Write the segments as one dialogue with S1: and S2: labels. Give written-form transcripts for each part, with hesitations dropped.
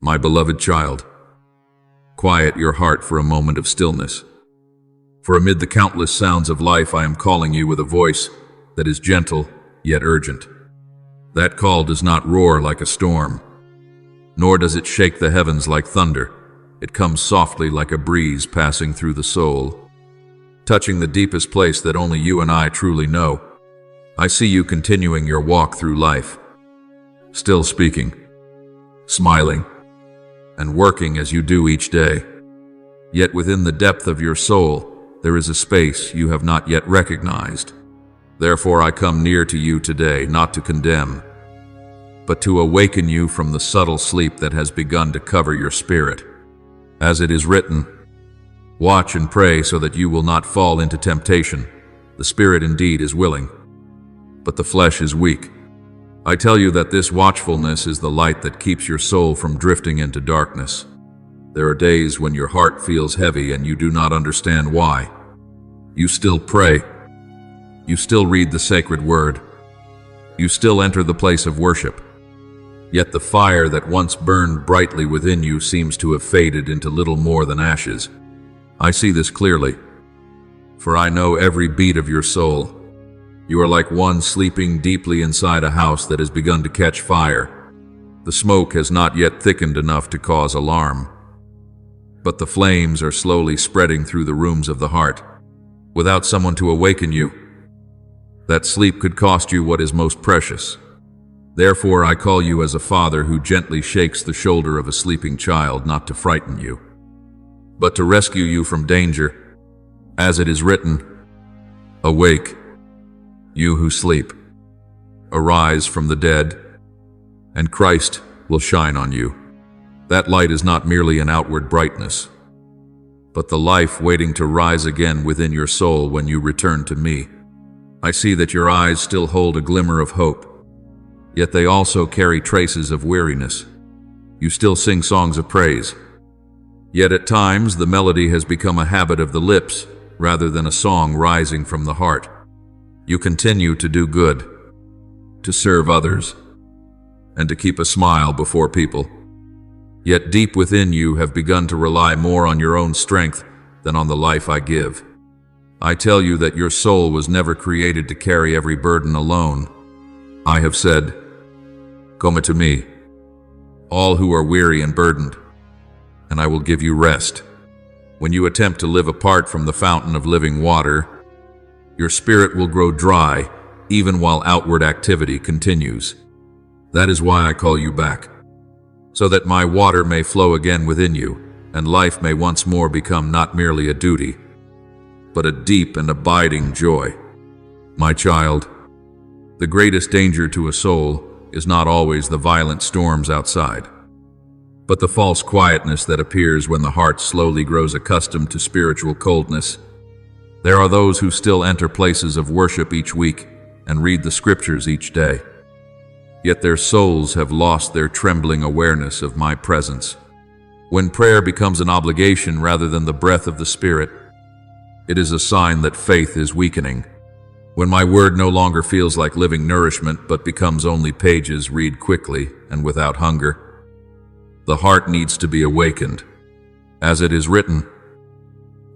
S1: My beloved child, quiet your heart for a moment of stillness. For amid the countless sounds of life, I am calling you with a voice that is gentle yet urgent. That call does not roar like a storm, nor does it shake the heavens like thunder. It comes softly like a breeze passing through the soul, touching the deepest place that only you and I truly know. I see you continuing your walk through life, still speaking, smiling, and working as you do each day. Yet within the depth of your soul, there is a space you have not yet recognized. Therefore I come near to you today, not to condemn, but to awaken you from the subtle sleep that has begun to cover your spirit. As it is written, watch and pray so that you will not fall into temptation. The spirit indeed is willing, but the flesh is weak. I tell you that this watchfulness is the light that keeps your soul from drifting into darkness. There are days when your heart feels heavy and you do not understand why. You still pray. You still read the sacred word. You still enter the place of worship. Yet the fire that once burned brightly within you seems to have faded into little more than ashes. I see this clearly, for I know every beat of your soul. You are like one sleeping deeply inside a house that has begun to catch fire. The smoke has not yet thickened enough to cause alarm, but the flames are slowly spreading through the rooms of the heart. Without someone to awaken you, that sleep could cost you what is most precious. Therefore I call you as a father who gently shakes the shoulder of a sleeping child, not to frighten you, but to rescue you from danger. As it is written, awake, you who sleep. Arise from the dead, and Christ will shine on you. That light is not merely an outward brightness, but the life waiting to rise again within your soul when you return to me. I see that your eyes still hold a glimmer of hope, yet they also carry traces of weariness. You still sing songs of praise, yet at times the melody has become a habit of the lips rather than a song rising from the heart. You continue to do good, to serve others, and to keep a smile before people. Yet deep within you have begun to rely more on your own strength than on the life I give. I tell you that your soul was never created to carry every burden alone. I have said, come to me, all who are weary and burdened, and I will give you rest. When you attempt to live apart from the fountain of living water, your spirit will grow dry even while outward activity continues. That is why I call you back, so that my water may flow again within you, and life may once more become not merely a duty, but a deep and abiding joy. My child, the greatest danger to a soul is not always the violent storms outside, but the false quietness that appears when the heart slowly grows accustomed to spiritual coldness. There are those who still enter places of worship each week and read the scriptures each day, yet their souls have lost their trembling awareness of my presence. When prayer becomes an obligation rather than the breath of the Spirit, it is a sign that faith is weakening. When my word no longer feels like living nourishment but becomes only pages read quickly and without hunger, the heart needs to be awakened. As it is written,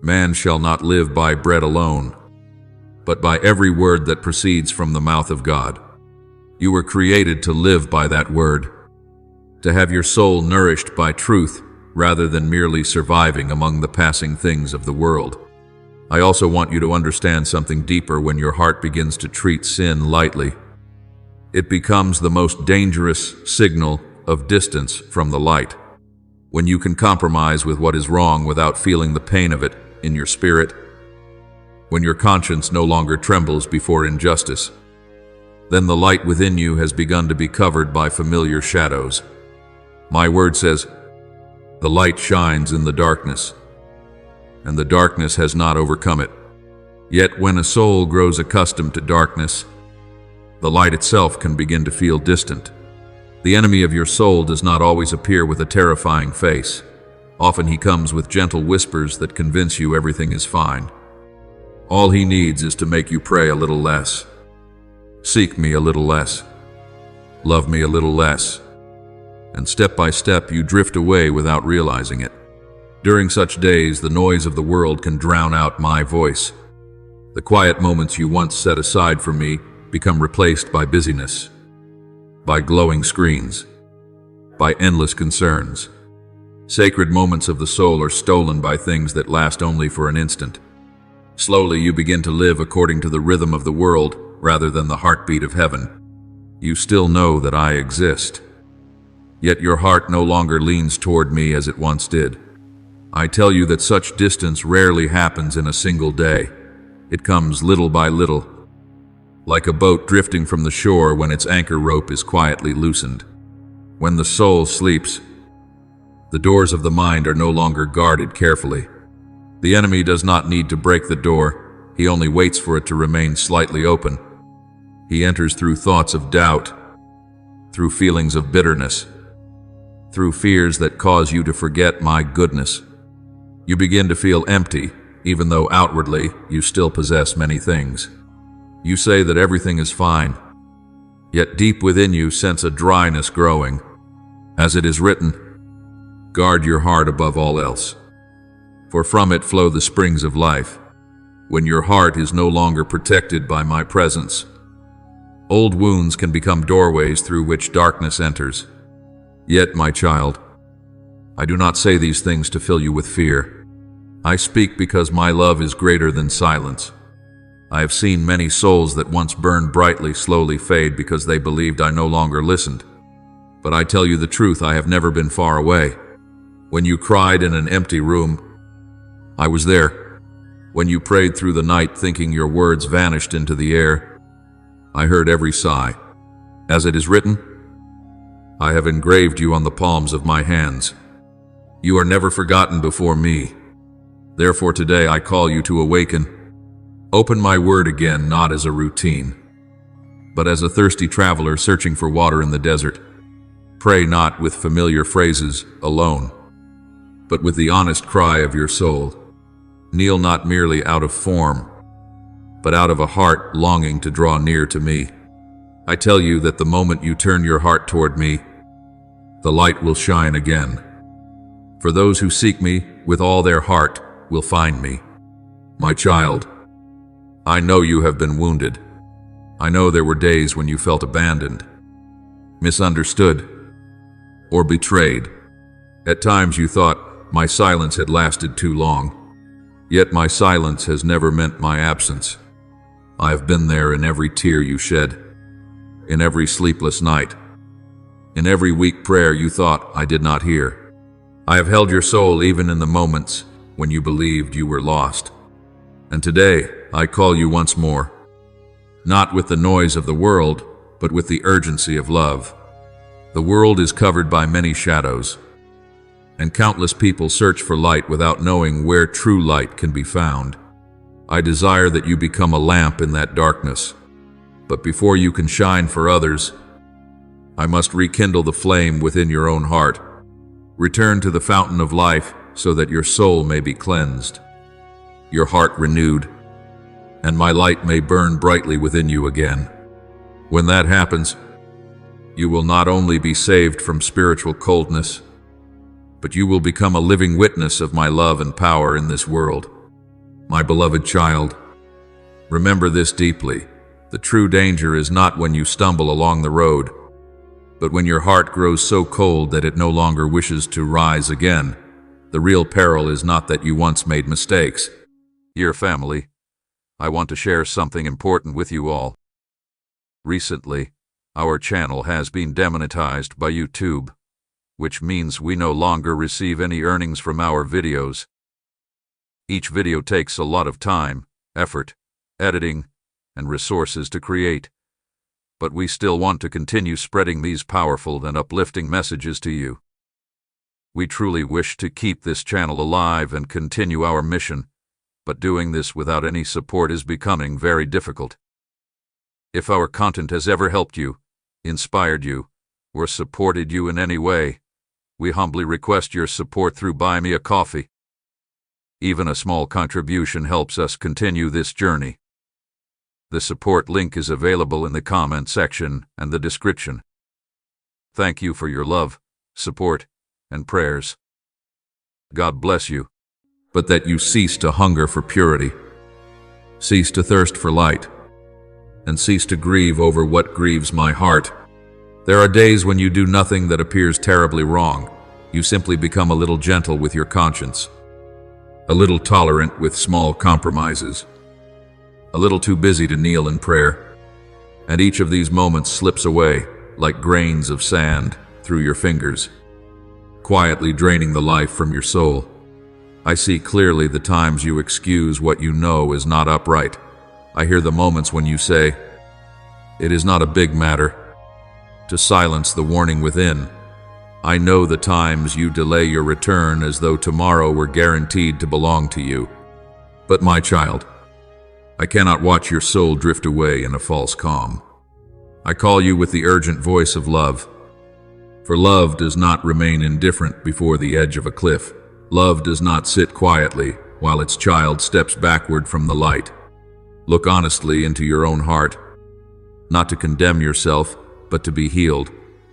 S1: man shall not live by bread alone, but by every word that proceeds from the mouth of God. You were created to live by that word, to have your soul nourished by truth rather than merely surviving among the passing things of the world. I also want you to understand something deeper. When your heart begins to treat sin lightly, it becomes the most dangerous signal of distance from the light. When you can compromise with what is wrong without feeling the pain of it in your spirit, when your conscience no longer trembles before injustice, then the light within you has begun to be covered by familiar shadows. My word says, the light shines in the darkness, and the darkness has not overcome it. Yet when a soul grows accustomed to darkness, the light itself can begin to feel distant. The enemy of your soul does not always appear with a terrifying face. Often he comes with gentle whispers that convince you everything is fine. All he needs is to make you pray a little less, seek me a little less, love me a little less, and step by step you drift away without realizing it. During such days, the noise of the world can drown out my voice. The quiet moments you once set aside for me become replaced by busyness, by glowing screens, by endless concerns. Sacred moments of the soul are stolen by things that last only for an instant. Slowly you begin to live according to the rhythm of the world rather than the heartbeat of heaven. You still know that I exist, yet your heart no longer leans toward me as it once did. I tell you that such distance rarely happens in a single day. It comes little by little, like a boat drifting from the shore when its anchor rope is quietly loosened. When the soul sleeps, the doors of the mind are no longer guarded carefully. The enemy does not need to break the door, he only waits for it to remain slightly open. He enters through thoughts of doubt, through feelings of bitterness, through fears that cause you to forget my goodness. You begin to feel empty, even though outwardly you still possess many things. You say that everything is fine, yet deep within you sense a dryness growing. As it is written, guard your heart above all else, for from it flow the springs of life. When your heart is no longer protected by my presence, old wounds can become doorways through which darkness enters. Yet, my child, I do not say these things to fill you with fear. I speak because my love is greater than silence. I have seen many souls that once burned brightly slowly fade because they believed I no longer listened. But I tell you the truth, I have never been far away. When you cried in an empty room, I was there. When you prayed through the night thinking your words vanished into the air, I heard every sigh. As it is written, I have engraved you on the palms of my hands. You are never forgotten before me. Therefore today I call you to awaken. Open my word again, not as a routine, but as a thirsty traveler searching for water in the desert. Pray not with familiar phrases alone, but with the honest cry of your soul. Kneel not merely out of form, but out of a heart longing to draw near to me. I tell you that the moment you turn your heart toward me, the light will shine again. For those who seek me with all their heart will find me. My child, I know you have been wounded. I know there were days when you felt abandoned, misunderstood, or betrayed. At times you thought my silence had lasted too long. Yet my silence has never meant my absence. I have been there in every tear you shed, in every sleepless night, in every weak prayer you thought I did not hear. I have held your soul even in the moments when you believed you were lost. And today I call you once more, not with the noise of the world, but with the urgency of love. The world is covered by many shadows, and countless people search for light without knowing where true light can be found. I desire that you become a lamp in that darkness, but before you can shine for others, I must rekindle the flame within your own heart. Return to the fountain of life so that your soul may be cleansed, your heart renewed, and my light may burn brightly within you again. When that happens, you will not only be saved from spiritual coldness, but you will become a living witness of my love and power in this world. My beloved child, remember this deeply. The true danger is not when you stumble along the road, but when your heart grows so cold that it no longer wishes to rise again. The real peril is not that you once made mistakes. Dear family, I want to share something important with you all. Recently, our channel has been demonetized by YouTube, which means we no longer receive any earnings from our videos. Each video takes a lot of time, effort, editing, and resources to create, but we still want to continue spreading these powerful and uplifting messages to you. We truly wish to keep this channel alive and continue our mission, but doing this without any support is becoming very difficult. If our content has ever helped you, inspired you, or supported you in any way, we humbly request your support through Buy Me a Coffee. Even a small contribution helps us continue this journey. The support link is available in the comment section and the description. Thank you for your love, support, and prayers. God bless you, but that you cease to hunger for purity, cease to thirst for light, and cease to grieve over what grieves my heart. There are days when you do nothing that appears terribly wrong. You simply become a little gentle with your conscience, a little tolerant with small compromises, a little too busy to kneel in prayer. And each of these moments slips away like grains of sand through your fingers, quietly draining the life from your soul. I see clearly the times you excuse what you know is not upright. I hear the moments when you say, "It is not a big matter," to silence the warning within. I know the times you delay your return as though tomorrow were guaranteed to belong to you. But my child, I cannot watch your soul drift away in a false calm. I call you with the urgent voice of love. For love does not remain indifferent before the edge of a cliff. Love does not sit quietly while its child steps backward from the light. Look honestly into your own heart, not to condemn yourself, but to be healed.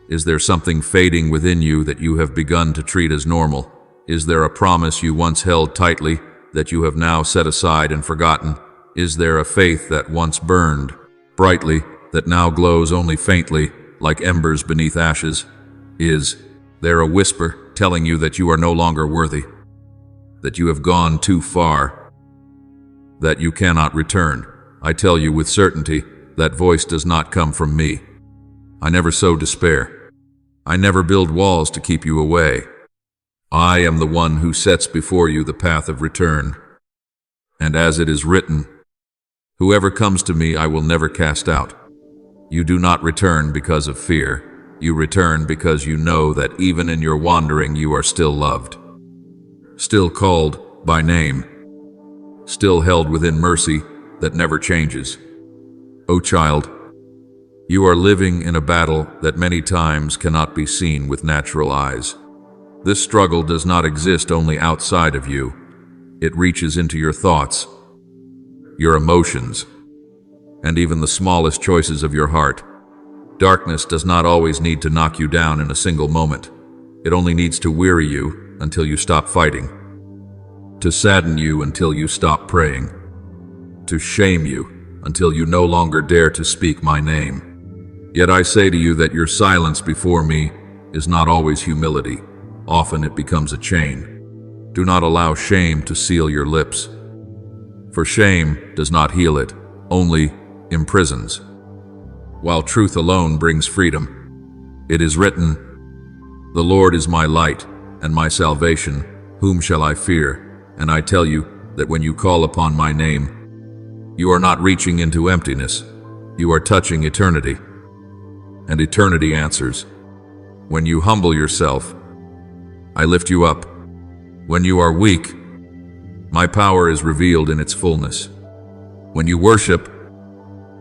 S1: Is there something fading within you that you have begun to treat as normal? Is there a promise you once held tightly that you have now set aside and forgotten? Is there a faith that once burned brightly that now glows only faintly, like embers beneath ashes? Is there a whisper telling you that you are no longer worthy, that you have gone too far, that you cannot return? I tell you with certainty, that voice does not come from me. I never sow despair. I never build walls to keep you away. I am the one who sets before you the path of return. And as it is written, "Whoever comes to me I will never cast out." You do not return because of fear. You return because you know that even in your wandering you are still loved, still called by name, still held within mercy that never changes. O child, you are living in a battle that many times cannot be seen with natural eyes. This struggle does not exist only outside of you. It reaches into your thoughts, your emotions, and even the smallest choices of your heart. Darkness does not always need to knock you down in a single moment. It only needs to weary you until you stop fighting, to sadden you until you stop praying, to shame you until you no longer dare to speak my name. Yet I say to you that your silence before me is not always humility. Often it becomes a chain. Do not allow shame to seal your lips, for shame does not heal, it only imprisons, while truth alone brings freedom. It is written, "The Lord is my light and my salvation, whom shall I fear?" And I tell you that when you call upon my name, you are not reaching into emptiness, you are touching eternity. And eternity answers. When you humble yourself, I lift you up. When you are weak, my power is revealed in its fullness. When you worship,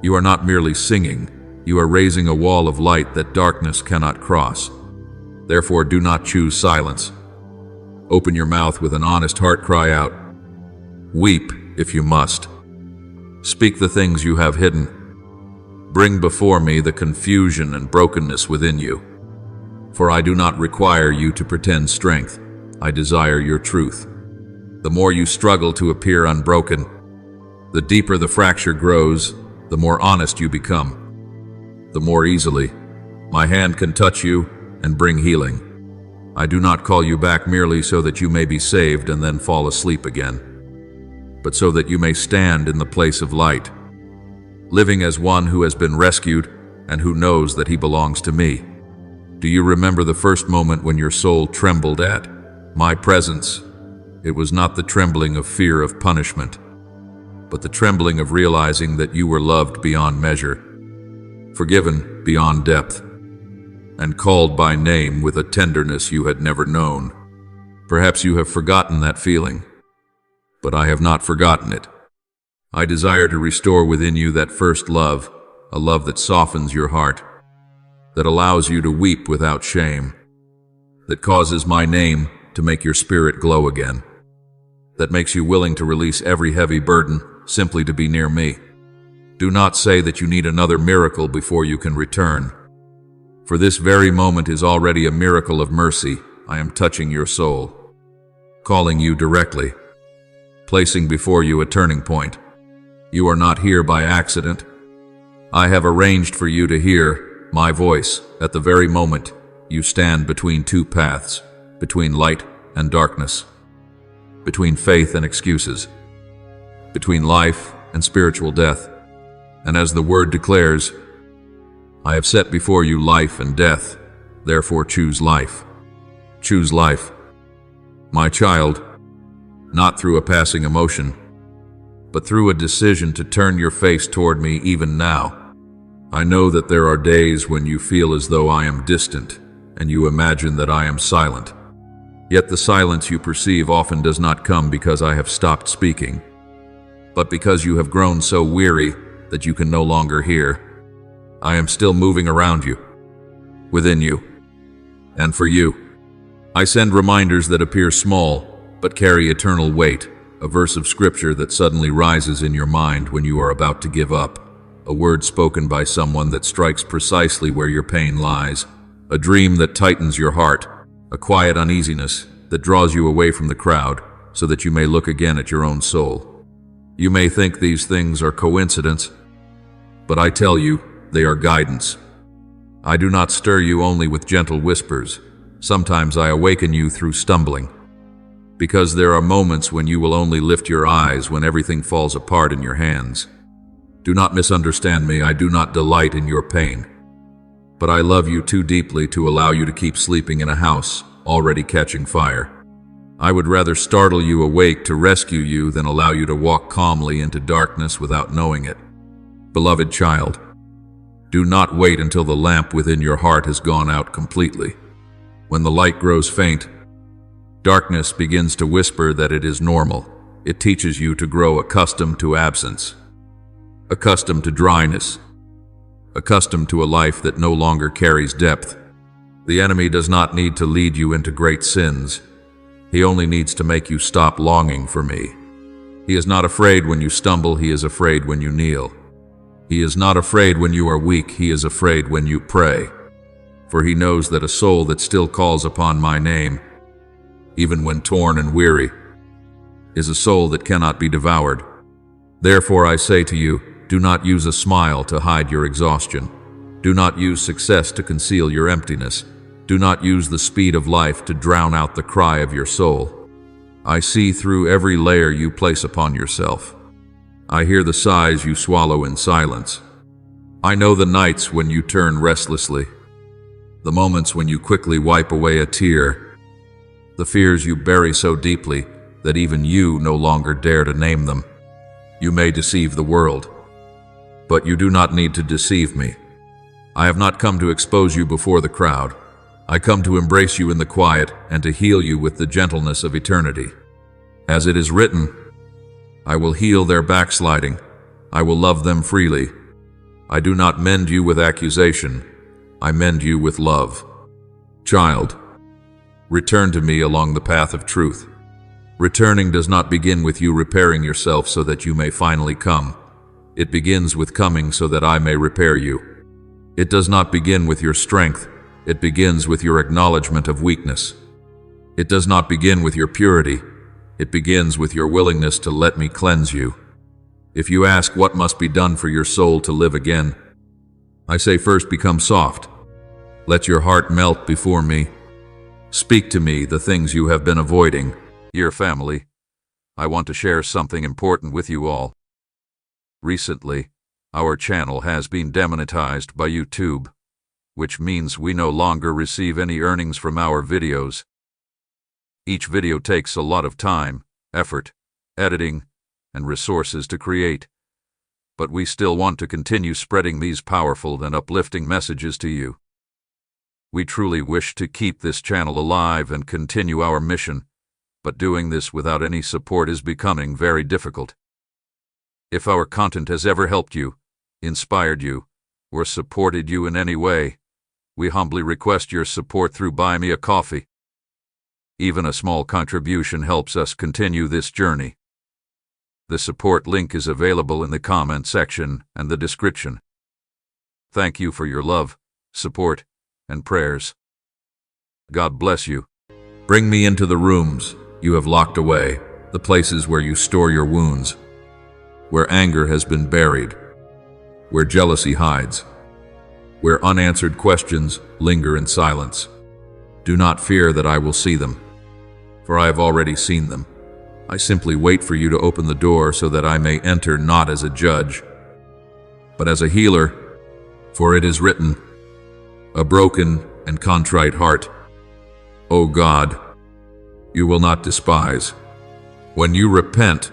S1: you are not merely singing, you are raising a wall of light that darkness cannot cross. Therefore, do not choose silence. Open your mouth with an honest heart, cry out. Weep if you must. Speak the things you have hidden. Bring before me the confusion and brokenness within you. For I do not require you to pretend strength. I desire your truth. The more you struggle to appear unbroken, the deeper the fracture grows, the more honest you become, the more easily my hand can touch you and bring healing. I do not call you back merely so that you may be saved and then fall asleep again, but so that you may stand in the place of light, living as one who has been rescued and who knows that he belongs to me. Do you remember the first moment when your soul trembled at my presence? It was not the trembling of fear of punishment, but the trembling of realizing that you were loved beyond measure, forgiven beyond depth, and called by name with a tenderness you had never known. Perhaps you have forgotten that feeling, but I have not forgotten it. I desire to restore within you that first love, a love that softens your heart, that allows you to weep without shame, that causes my name to make your spirit glow again, that makes you willing to release every heavy burden simply to be near me. Do not say that you need another miracle before you can return, For this very moment is already a miracle of mercy. I am touching your soul, calling you directly, placing before you a turning point. You are not here by accident. I have arranged for you to hear my voice at the very moment you stand between two paths, between light and darkness, between faith and excuses, between life and spiritual death. And as the word declares, I have set before you life and death, therefore choose life. Choose life, my child, not through a passing emotion, but through a decision to turn your face toward me even now. I know that there are days when you feel as though I am distant, and you imagine that I am silent. Yet the silence you perceive often does not come because I have stopped speaking, but because you have grown so weary that you can no longer hear. I am still moving around you, within you, and for you. I send reminders that appear small, but carry eternal weight, a verse of scripture that suddenly rises in your mind when you are about to give up, a word spoken by someone that strikes precisely where your pain lies, a dream that tightens your heart, a quiet uneasiness that draws you away from the crowd so that you may look again at your own soul. You may think these things are coincidence, but I tell you, they are guidance. I do not stir you only with gentle whispers. Sometimes I awaken you through stumbling, because there are moments when you will only lift your eyes when everything falls apart in your hands. Do not misunderstand me. I do not delight in your pain, but I love you too deeply to allow you to keep sleeping in a house already catching fire. I would rather startle you awake to rescue you than allow you to walk calmly into darkness without knowing it. Beloved child, do not wait until the lamp within your heart has gone out completely. When the light grows faint, darkness begins to whisper that it is normal. It teaches you to grow accustomed to absence, accustomed to dryness, accustomed to a life that no longer carries depth. The enemy does not need to lead you into great sins. He only needs to make you stop longing for me. He is not afraid when you stumble. He is afraid when you kneel. He is not afraid when you are weak. He is afraid when you pray. For he knows that a soul that still calls upon my name, even when torn and weary, is a soul that cannot be devoured. Therefore I say to you, do not use a smile to hide your exhaustion. Do not use success to conceal your emptiness. Do not use the speed of life to drown out the cry of your soul. I see through every layer you place upon yourself. I hear the sighs you swallow in silence. I know the nights when you turn restlessly, the moments when you quickly wipe away a tear, the fears you bury so deeply that even you no longer dare to name them. You may deceive the world, but you do not need to deceive me. I have not come to expose you before the crowd. I come to embrace you in the quiet and to heal you with the gentleness of eternity. As it is written, I will heal their backsliding. I will love them freely. I do not mend you with accusation. I mend you with love. Child, return to me along the path of truth. Returning does not begin with you repairing yourself so that you may finally come. It begins with coming so that I may repair you. It does not begin with your strength. It begins with your acknowledgement of weakness. It does not begin with your purity. It begins with your willingness to let me cleanse you. If you ask what must be done for your soul to live again, I say first become soft. Let your heart melt before me. Speak to me the things you have been avoiding. Dear family, I want to share something important with you all. Recently, our channel has been demonetized by YouTube, which means we no longer receive any earnings from our videos. Each video takes a lot of time, effort, editing, and resources to create, but we still want to continue spreading these powerful and uplifting messages to you. We truly wish to keep this channel alive and continue our mission, but doing this without any support is becoming very difficult. If our content has ever helped you, inspired you, or supported you in any way, we humbly request your support through Buy Me a Coffee. Even a small contribution helps us continue this journey. The support link is available in the comment section and the description. Thank you for your love, support, and prayers. God bless you. Bring me into the rooms you have locked away, the places where you store your wounds, where anger has been buried, where jealousy hides, where unanswered questions linger in silence. Do not fear that I will see them, for I have already seen them. I simply wait for you to open the door so that I may enter not as a judge, but as a healer, for it is written, a broken and contrite heart, O God, you will not despise. When you repent,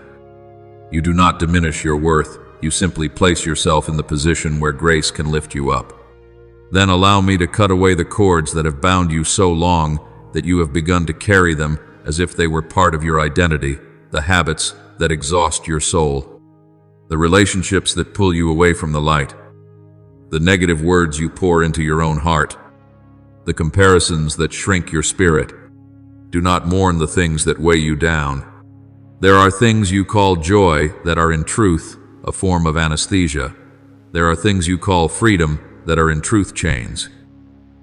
S1: you do not diminish your worth, you simply place yourself in the position where grace can lift you up. Then allow me to cut away the cords that have bound you so long that you have begun to carry them as if they were part of your identity, the habits that exhaust your soul, the relationships that pull you away from the light, the negative words you pour into your own heart, the comparisons that shrink your spirit. Do not mourn the things that weigh you down. There are things you call joy that are in truth a form of anesthesia. There are things you call freedom that are in truth chains.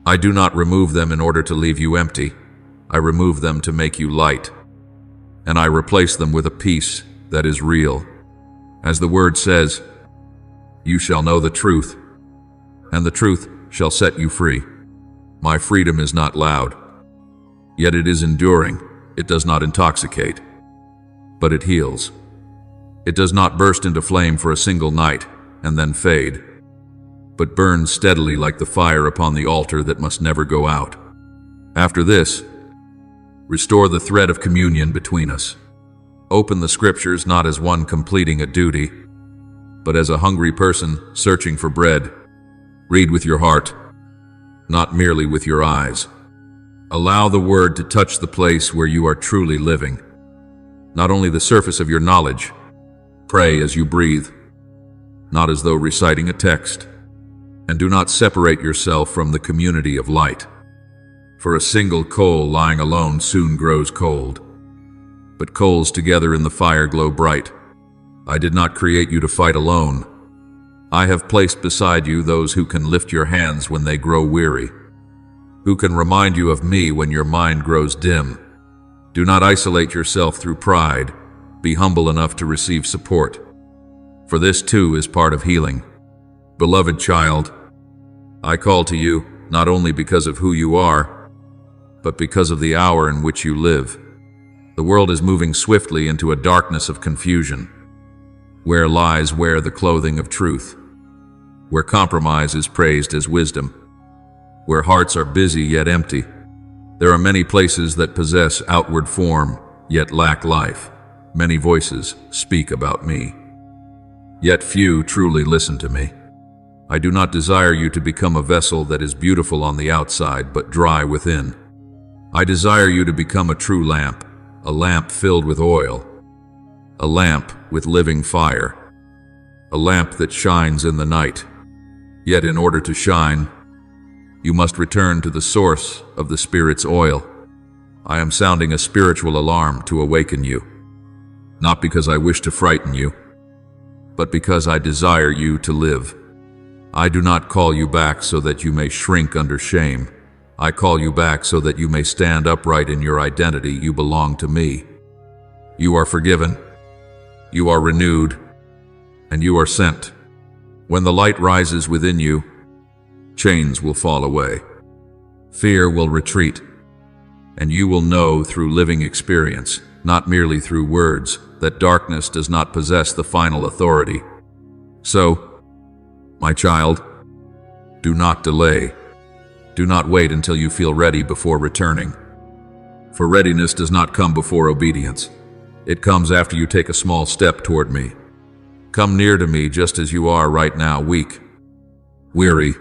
S1: I do not remove them in order to leave you empty. I remove them to make you light, and I replace them with a peace that is real. As the word says, you shall know the truth, and the truth shall set you free. My freedom is not loud, yet it is enduring. It does not intoxicate, but it heals. It does not burst into flame for a single night and then fade, but burns steadily like the fire upon the altar that must never go out. After this, restore the thread of communion between us. Open the scriptures not as one completing a duty, but as a hungry person searching for bread. Read with your heart, not merely with your eyes. Allow the word to touch the place where you are truly living, not only the surface of your knowledge. Pray as you breathe, not as though reciting a text, and do not separate yourself from the community of light. For a single coal lying alone soon grows cold, but coals together in the fire glow bright. I did not create you to fight alone. I have placed beside you those who can lift your hands when they grow weary, who can remind you of me when your mind grows dim. Do not isolate yourself through pride. Be humble enough to receive support, for this too is part of healing. Beloved child, I call to you not only because of who you are, but because of the hour in which you live. The world is moving swiftly into a darkness of confusion, where lies wear the clothing of truth, where compromise is praised as wisdom, where hearts are busy yet empty. There are many places that possess outward form yet lack life. Many voices speak about me, yet few truly listen to me. I do not desire you to become a vessel that is beautiful on the outside but dry within. I desire you to become a true lamp, a lamp filled with oil, a lamp with living fire, a lamp that shines in the night. Yet in order to shine, you must return to the source of the Spirit's oil. I am sounding a spiritual alarm to awaken you, not because I wish to frighten you, but because I desire you to live. I do not call you back so that you may shrink under shame. I call you back so that you may stand upright in your identity. You belong to me. You are forgiven. You are renewed. And you are sent. When the light rises within you, chains will fall away. Fear will retreat. And you will know through living experience, not merely through words, that darkness does not possess the final authority. So, my child, do not delay. Do not wait until you feel ready before returning. For readiness does not come before obedience. It comes after you take a small step toward me. Come near to me just as you are right now, weak, weary,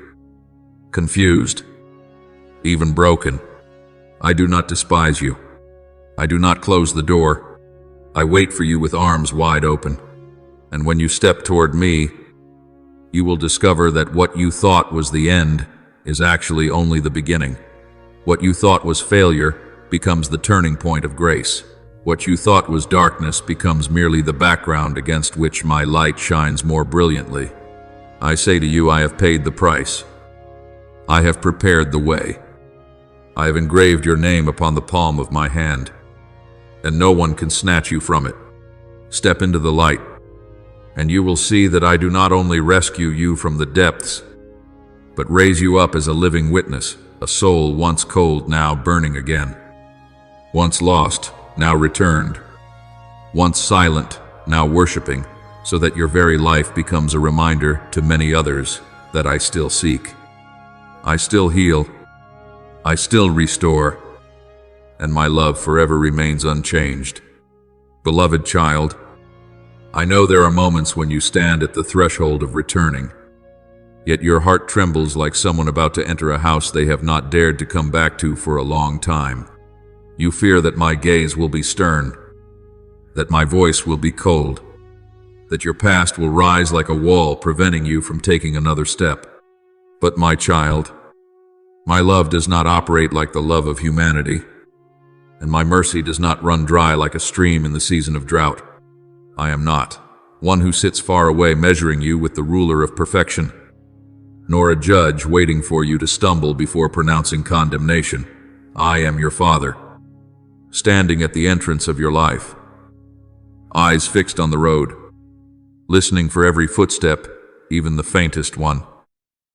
S1: confused, even broken. I do not despise you. I do not close the door. I wait for you with arms wide open. And when you step toward me, you will discover that what you thought was the end is actually only the beginning. What you thought was failure becomes the turning point of grace. What you thought was darkness becomes merely the background against which my light shines more brilliantly. I say to you, I have paid the price. I have prepared the way. I have engraved your name upon the palm of my hand, and no one can snatch you from it. Step into the light, and you will see that I do not only rescue you from the depths, but raise you up as a living witness, a soul once cold, now burning again. Once lost, now returned. Once silent, now worshiping, so that your very life becomes a reminder to many others that I still seek. I still heal. I still restore, and my love forever remains unchanged. Beloved child, I know there are moments when you stand at the threshold of returning, yet your heart trembles like someone about to enter a house they have not dared to come back to for a long time. You fear that my gaze will be stern, that my voice will be cold, that your past will rise like a wall preventing you from taking another step. But my child, my love does not operate like the love of humanity, and my mercy does not run dry like a stream in the season of drought. I am not one who sits far away measuring you with the ruler of perfection, nor a judge waiting for you to stumble before pronouncing condemnation. I am your Father, standing at the entrance of your life, eyes fixed on the road, listening for every footstep, even the faintest one.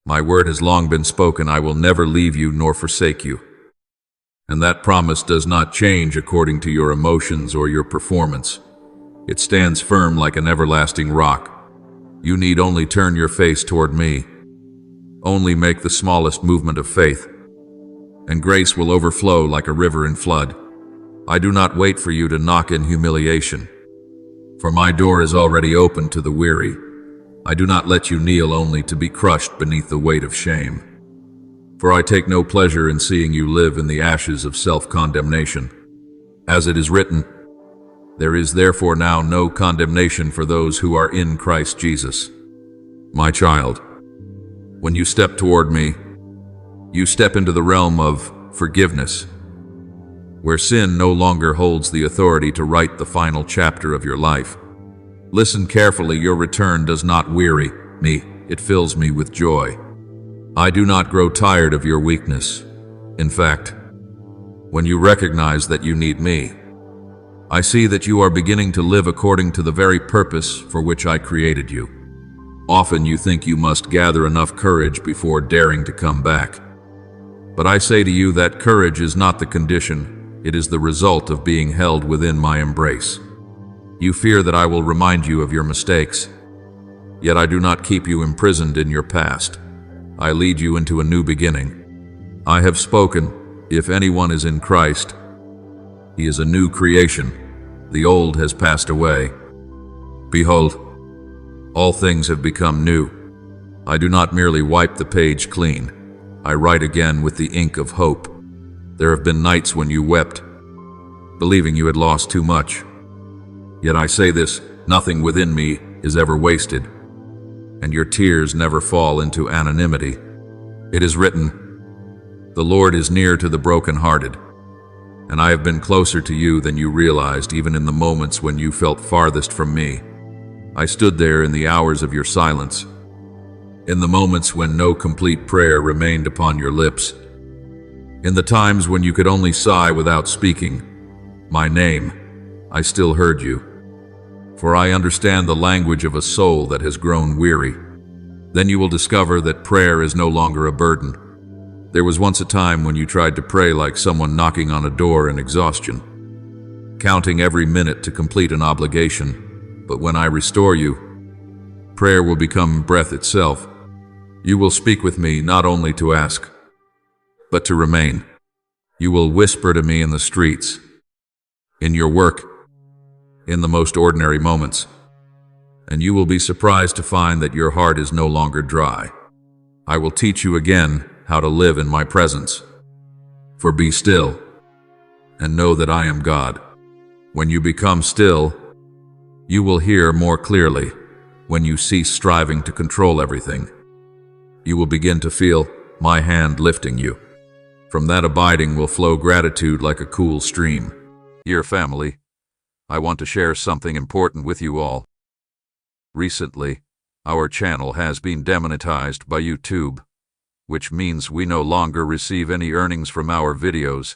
S1: My word has long been spoken, I will never leave you nor forsake you. And that promise does not change according to your emotions or your performance. It stands firm like an everlasting rock. You need only turn your face toward me. Only make the smallest movement of faith, and grace will overflow like a river in flood. I do not wait for you to knock in humiliation, for my door is already open to the weary. I do not let you kneel only to be crushed beneath the weight of shame. For I take no pleasure in seeing you live in the ashes of self-condemnation. As it is written, there is therefore now no condemnation for those who are in Christ Jesus. My child, when you step toward me, you step into the realm of forgiveness, where sin no longer holds the authority to write the final chapter of your life. Listen carefully, your return does not weary me, it fills me with joy. I do not grow tired of your weakness. In fact, when you recognize that you need me, I see that you are beginning to live according to the very purpose for which I created you. Often you think you must gather enough courage before daring to come back. But I say to you that courage is not the condition, it is the result of being held within my embrace. You fear that I will remind you of your mistakes, yet I do not keep you imprisoned in your past. I lead you into a new beginning. I have spoken, if anyone is in Christ, he is a new creation. The old has passed away. Behold, all things have become new. I do not merely wipe the page clean. I write again with the ink of hope. There have been nights when you wept, believing you had lost too much. Yet I say this, nothing within me is ever wasted, and your tears never fall into anonymity. It is written, the Lord is near to the brokenhearted, and I have been closer to you than you realized, even in the moments when you felt farthest from me. I stood there in the hours of your silence, in the moments when no complete prayer remained upon your lips, in the times when you could only sigh without speaking my name. I still heard you, for I understand the language of a soul that has grown weary. Then you will discover that prayer is no longer a burden. There was once a time when you tried to pray like someone knocking on a door in exhaustion, counting every minute to complete an obligation. But when I restore you, prayer will become breath itself. You will speak with me not only to ask, but to remain. You will whisper to me in the streets, in your work, in the most ordinary moments, and you will be surprised to find that your heart is no longer dry. I will teach you again how to live in my presence. For be still, and know that I am God. When you become still, you will hear more clearly. When you cease striving to control everything, you will begin to feel my hand lifting you. From that abiding will flow gratitude like a cool stream. Dear family, I want to share something important with you all. Recently, our channel has been demonetized by YouTube. which means we no longer receive any earnings from our videos.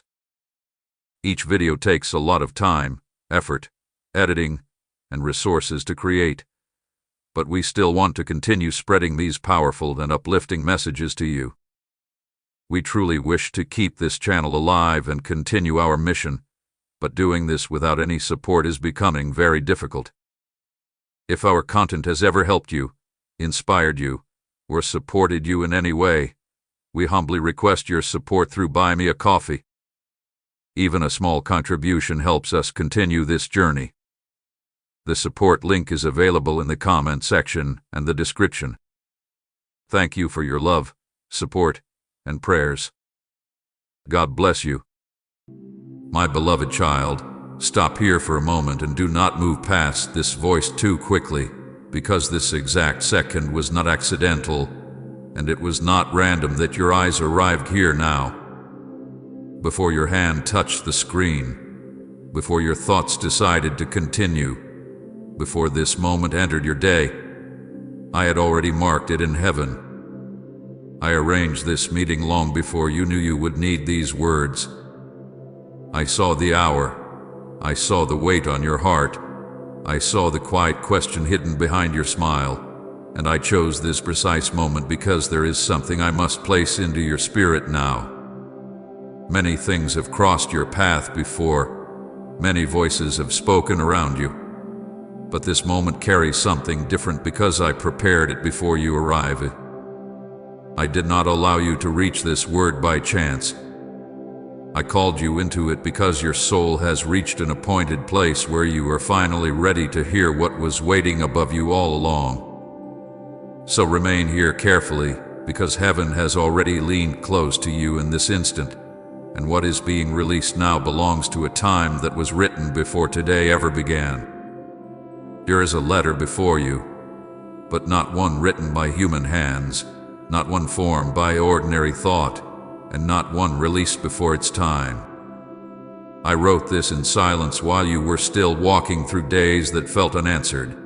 S1: Each video takes a lot of time, effort, editing, and resources to create, but we still want to continue spreading these powerful and uplifting messages to you. We truly wish to keep this channel alive and continue our mission, but doing this without any support is becoming very difficult. If our content has ever helped you, inspired you, or supported you in any way, we humbly request your support through Buy Me a Coffee. Even a small contribution helps us continue this journey. The support link is available in the comment section and the description. Thank you for your love, support, and prayers. God bless you. My beloved child, stop here for a moment and do not move past this voice too quickly, because this exact second was not accidental, and it was not random that your eyes arrived here now. Before your hand touched the screen, before your thoughts decided to continue, before this moment entered your day, I had already marked it in heaven. I arranged this meeting long before you knew you would need these words. I saw the hour. I saw the weight on your heart. I saw the quiet question hidden behind your smile. And I chose this precise moment because there is something I must place into your spirit now. Many things have crossed your path before. Many voices have spoken around you. But this moment carries something different because I prepared it before you arrived. I did not allow you to reach this word by chance. I called you into it because your soul has reached an appointed place where you are finally ready to hear what was waiting above you all along. So remain here carefully, because heaven has already leaned close to you in this instant, and what is being released now belongs to a time that was written before today ever began. There is a letter before you, but not one written by human hands, not one formed by ordinary thought, and not one released before its time. I wrote this in silence while you were still walking through days that felt unanswered.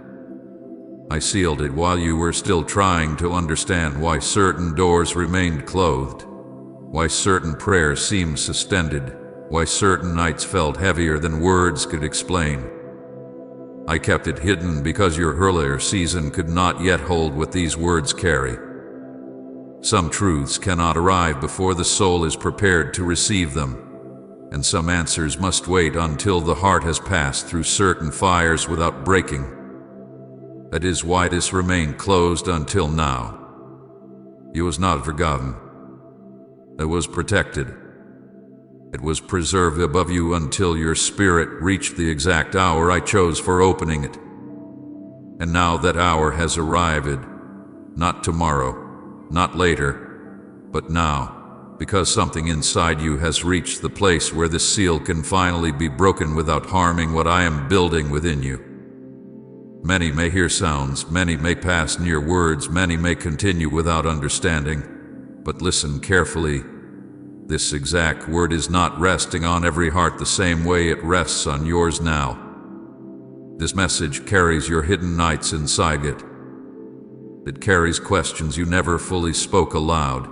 S1: I sealed it while you were still trying to understand why certain doors remained closed, why certain prayers seemed suspended, why certain nights felt heavier than words could explain. I kept it hidden because your earlier season could not yet hold what these words carry. Some truths cannot arrive before the soul is prepared to receive them, and some answers must wait until the heart has passed through certain fires without breaking. That is why this remained closed until now. It was not forgotten. It was protected. It was preserved above you until your spirit reached the exact hour I chose for opening it. And now that hour has arrived, not tomorrow, not later, but now, because something inside you has reached the place where the seal can finally be broken without harming what I am building within you. Many may hear sounds, many may pass near words, many may continue without understanding, but listen carefully. This exact word is not resting on every heart the same way it rests on yours now. This message carries your hidden nights inside it. It carries questions you never fully spoke aloud.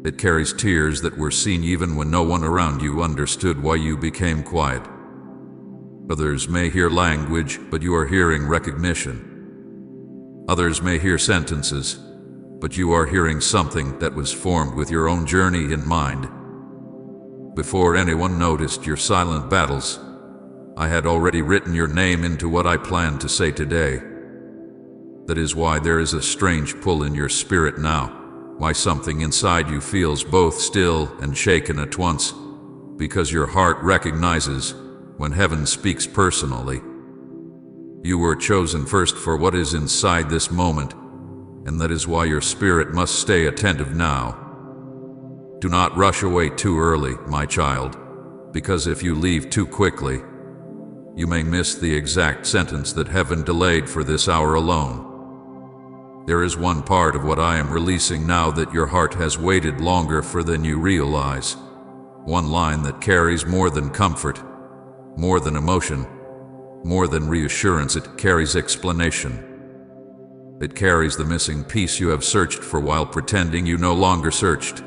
S1: It carries tears that were seen even when no one around you understood why you became quiet. Others may hear language, but you are hearing recognition. Others may hear sentences, but you are hearing something that was formed with your own journey in mind. Before anyone noticed your silent battles, I had already written your name into what I planned to say today. That is why there is a strange pull in your spirit now, why something inside you feels both still and shaken at once, because your heart recognizes when heaven speaks personally. You were chosen first for what is inside this moment, and that is why your spirit must stay attentive now. Do not rush away too early, my child, because if you leave too quickly, you may miss the exact sentence that heaven delayed for this hour alone. There is one part of what I am releasing now that your heart has waited longer for than you realize. One line that carries more than comfort, more than emotion, more than reassurance. It carries explanation. It carries the missing piece you have searched for while pretending you no longer searched.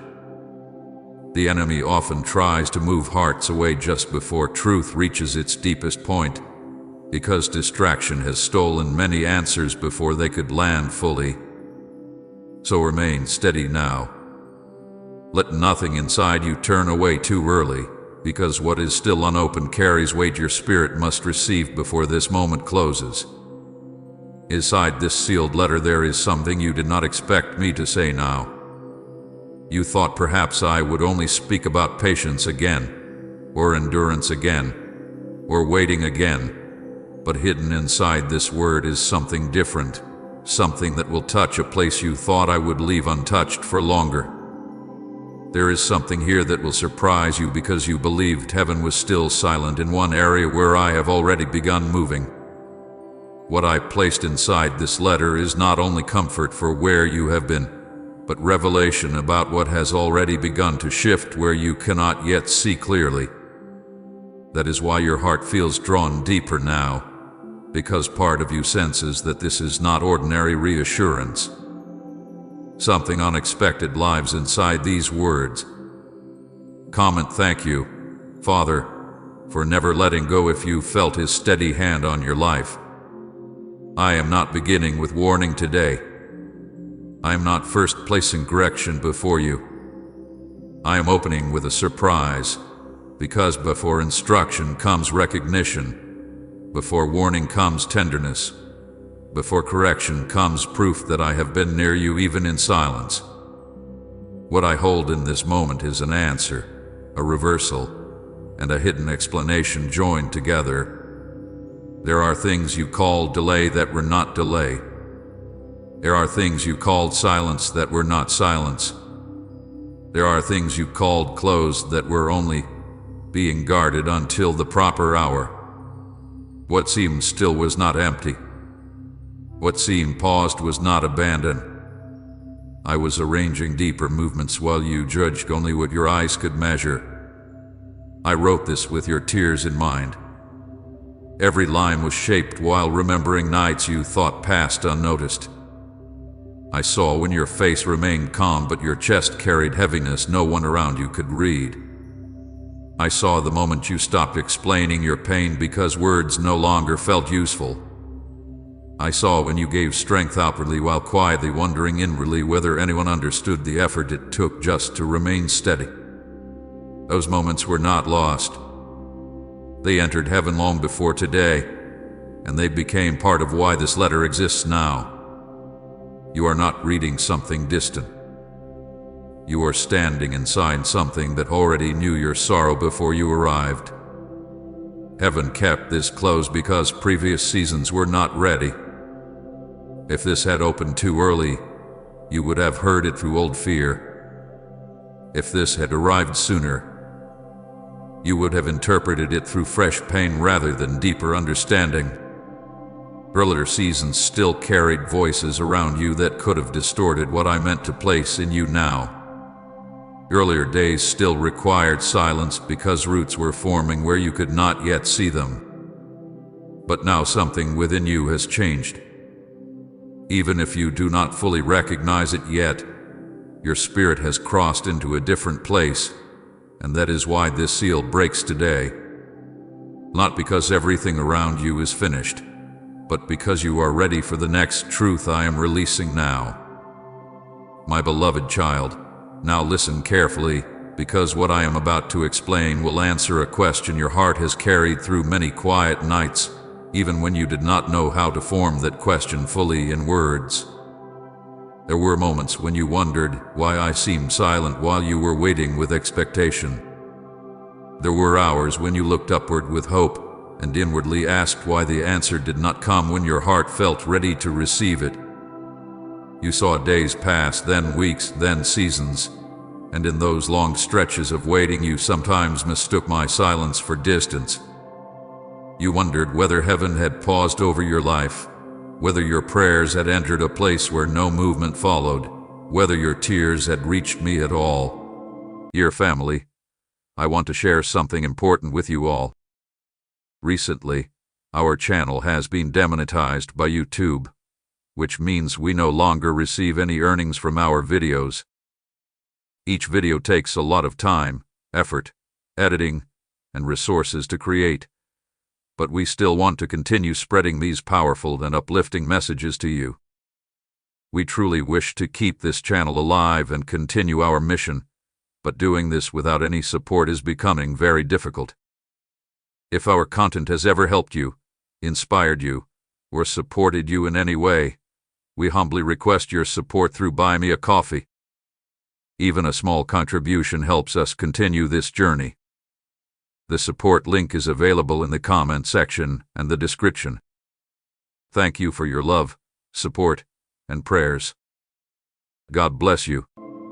S1: The enemy often tries to move hearts away just before truth reaches its deepest point, because distraction has stolen many answers before they could land fully. So remain steady now. Let nothing inside you turn away too early, because what is still unopened carries weight your spirit must receive before this moment closes. Inside this sealed letter there is something you did not expect me to say now. You thought perhaps I would only speak about patience again, or endurance again, or waiting again, but hidden inside this word is something different, something that will touch a place you thought I would leave untouched for longer. There is something here that will surprise you because you believed heaven was still silent in one area where I have already begun moving. What I placed inside this letter is not only comfort for where you have been, but revelation about what has already begun to shift where you cannot yet see clearly. That is why your heart feels drawn deeper now, because part of you senses that this is not ordinary reassurance. Something unexpected lives inside these words. Comment, thank you, Father, for never letting go if you felt His steady hand on your life. I am not beginning with warning today. I am not first placing correction before you. I am opening with a surprise, because before instruction comes recognition, before warning comes tenderness, before correction comes proof that I have been near you even in silence. What I hold in this moment is an answer, a reversal, and a hidden explanation joined together. There are things you called delay that were not delay. There are things you called silence that were not silence. There are things you called closed that were only being guarded until the proper hour. What seemed still was not empty. What seemed paused was not abandoned. I was arranging deeper movements while you judged only what your eyes could measure. I wrote this with your tears in mind. Every line was shaped while remembering nights you thought passed unnoticed. I saw when your face remained calm but your chest carried heaviness no one around you could read. I saw the moment you stopped explaining your pain because words no longer felt useful. I saw when you gave strength outwardly while quietly wondering inwardly whether anyone understood the effort it took just to remain steady. Those moments were not lost. They entered heaven long before today, and they became part of why this letter exists now. You are not reading something distant. You are standing inside something that already knew your sorrow before you arrived. Heaven kept this closed because previous seasons were not ready. If this had opened too early, you would have heard it through old fear. If this had arrived sooner, you would have interpreted it through fresh pain rather than deeper understanding. Earlier seasons still carried voices around you that could have distorted what I meant to place in you now. Earlier days still required silence because roots were forming where you could not yet see them. But now something within you has changed. Even if you do not fully recognize it yet, your spirit has crossed into a different place, and that is why this seal breaks today. Not because everything around you is finished, but because you are ready for the next truth I am releasing now. My beloved child, now listen carefully, because what I am about to explain will answer a question your heart has carried through many quiet nights, even when you did not know how to form that question fully in words. There were moments when you wondered why I seemed silent while you were waiting with expectation. There were hours when you looked upward with hope and inwardly asked why the answer did not come when your heart felt ready to receive it. You saw days pass, then weeks, then seasons, and in those long stretches of waiting you sometimes mistook my silence for distance. You wondered whether heaven had paused over your life, whether your prayers had entered a place where no movement followed, whether your tears had reached me at all. Dear family, I want to share something important with you all. Recently, our channel has been demonetized by YouTube. which means we no longer receive any earnings from our videos. Each video takes a lot of time, effort, editing, and resources to create, but we still want to continue spreading these powerful and uplifting messages to you. We truly wish to keep this channel alive and continue our mission, but doing this without any support is becoming very difficult. If our content has ever helped you, inspired you, or supported you in any way, we humbly request your support through Buy Me a Coffee. Even a small contribution helps us continue this journey. The support link is available in the comment section and the description. Thank you for your love, support, and prayers. God bless you.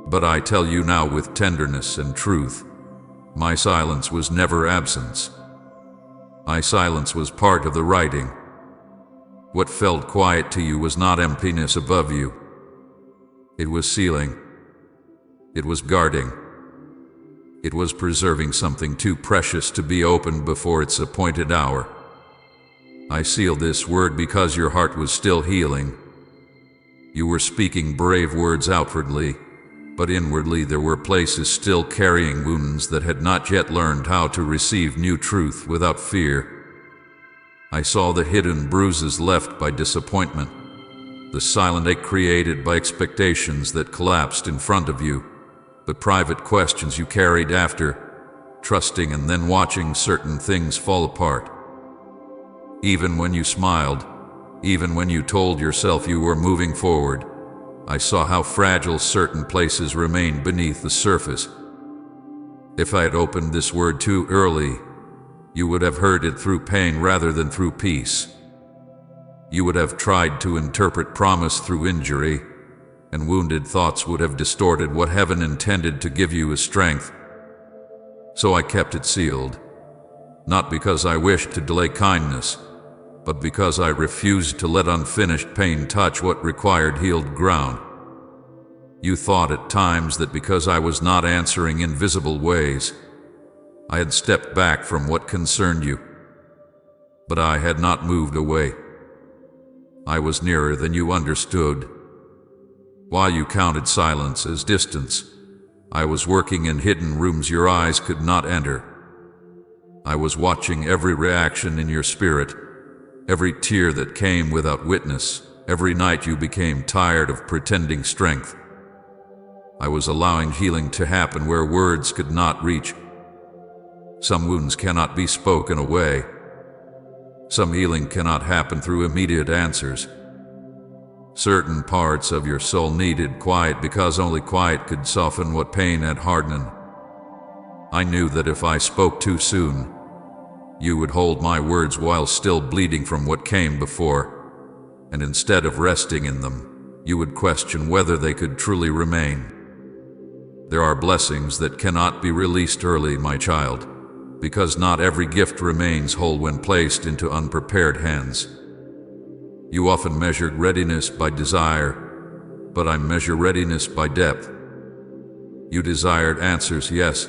S1: But I tell you now with tenderness and truth, my silence was never absence. My silence was part of the writing. What felt quiet to you was not emptiness above you. It was sealing. It was guarding. It was preserving something too precious to be opened before its appointed hour. I sealed this word because your heart was still healing. You were speaking brave words outwardly, but inwardly there were places still carrying wounds that had not yet learned how to receive new truth without fear. I saw the hidden bruises left by disappointment, the silent ache created by expectations that collapsed in front of you, the private questions you carried after, trusting and then watching certain things fall apart. Even when you smiled, even when you told yourself you were moving forward, I saw how fragile certain places remained beneath the surface. If I had opened this word too early, you would have heard it through pain rather than through peace. You would have tried to interpret promise through injury, and wounded thoughts would have distorted what heaven intended to give you as strength. So I kept it sealed, not because I wished to delay kindness, but because I refused to let unfinished pain touch what required healed ground. You thought at times that because I was not answering in visible ways, I had stepped back from what concerned you. But I had not moved away. I was nearer than you understood. While you counted silence as distance, I was working in hidden rooms your eyes could not enter. I was watching every reaction in your spirit, every tear that came without witness, every night you became tired of pretending strength. I was allowing healing to happen where words could not reach. Some wounds cannot be spoken away. Some healing cannot happen through immediate answers. Certain parts of your soul needed quiet because only quiet could soften what pain had hardened. I knew that if I spoke too soon, you would hold my words while still bleeding from what came before, and instead of resting in them, you would question whether they could truly remain. There are blessings that cannot be released early, my child, because not every gift remains whole when placed into unprepared hands. You often measured readiness by desire, but I measure readiness by depth. You desired answers, yes.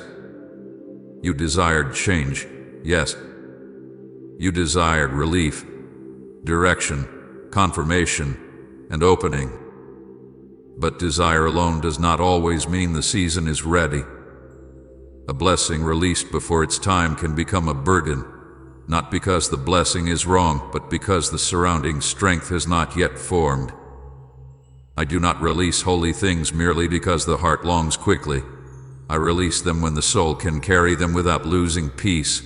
S1: You desired change, yes. You desired relief, direction, confirmation, and opening. But desire alone does not always mean the season is ready. A blessing released before its time can become a burden, not because the blessing is wrong, but because the surrounding strength has not yet formed. I do not release holy things merely because the heart longs quickly. I release them when the soul can carry them without losing peace.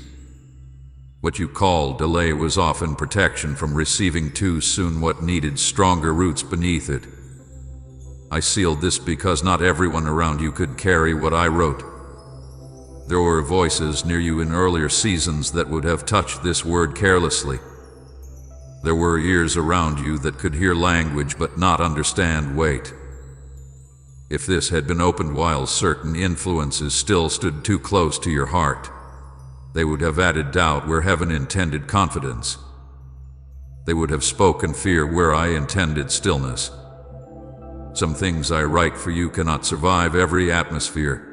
S1: What you call delay was often protection from receiving too soon what needed stronger roots beneath it. I sealed this because not everyone around you could carry what I wrote. There were voices near you in earlier seasons that would have touched this word carelessly. There were ears around you that could hear language but not understand weight. If this had been opened while certain influences still stood too close to your heart, they would have added doubt where heaven intended confidence. They would have spoken fear where I intended stillness. Some things I write for you cannot survive every atmosphere.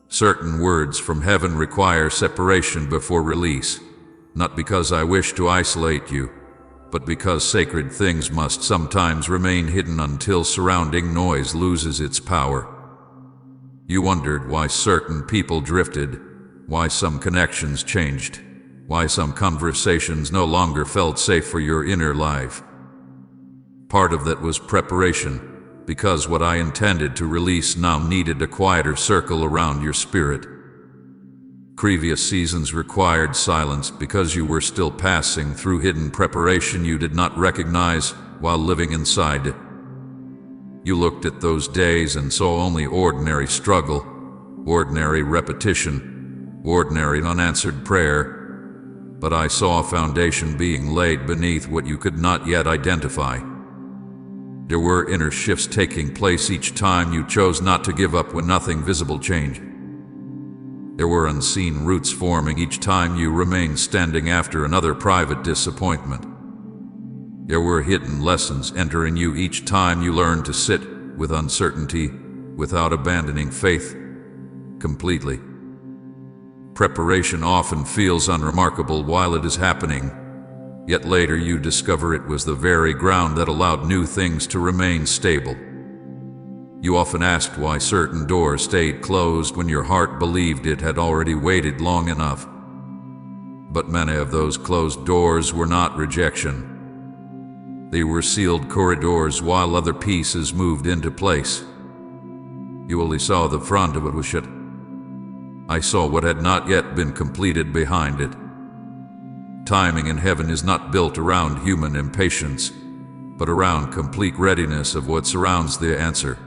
S1: Certain words from heaven require separation before release, not because I wish to isolate you, but because sacred things must sometimes remain hidden until surrounding noise loses its power. You wondered why certain people drifted, why some connections changed, why some conversations no longer felt safe for your inner life. Part of that was preparation, because what I intended to release now needed a quieter circle around your spirit. Previous seasons required silence because you were still passing through hidden preparation you did not recognize while living inside it. You looked at those days and saw only ordinary struggle, ordinary repetition, ordinary unanswered prayer, but I saw a foundation being laid beneath what you could not yet identify. There were inner shifts taking place each time you chose not to give up when nothing visible changed. There were unseen roots forming each time you remained standing after another private disappointment. There were hidden lessons entering you each time you learned to sit with uncertainty without abandoning faith completely. Preparation often feels unremarkable while it is happening, yet later you discover it was the very ground that allowed new things to remain stable. You often asked why certain doors stayed closed when your heart believed it had already waited long enough. But many of those closed doors were not rejection. They were sealed corridors while other pieces moved into place. You only saw the front of it was shut. I saw what had not yet been completed behind it. Timing in heaven is not built around human impatience, but around complete readiness of what surrounds the answer.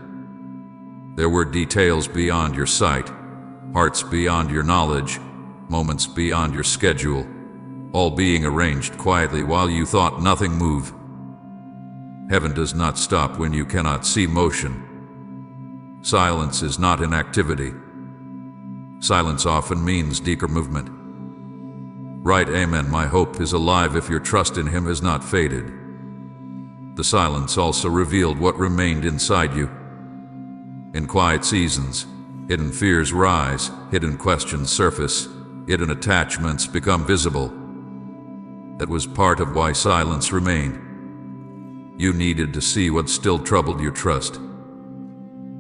S1: There were details beyond your sight, hearts beyond your knowledge, moments beyond your schedule, all being arranged quietly while you thought nothing moved. Heaven does not stop when you cannot see motion. Silence is not inactivity. Silence often means deeper movement. Right, amen. My hope is alive if your trust in Him has not faded. The silence also revealed what remained inside you. In quiet seasons, hidden fears rise, hidden questions surface, hidden attachments become visible. That was part of why silence remained. You needed to see what still troubled your trust.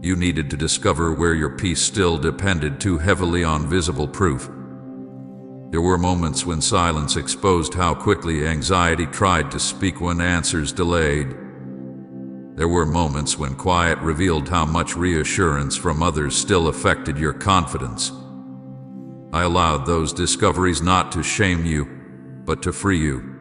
S1: You needed to discover where your peace still depended too heavily on visible proof. There were moments when silence exposed how quickly anxiety tried to speak when answers delayed. There were moments when quiet revealed how much reassurance from others still affected your confidence. I allowed those discoveries not to shame you, but to free you.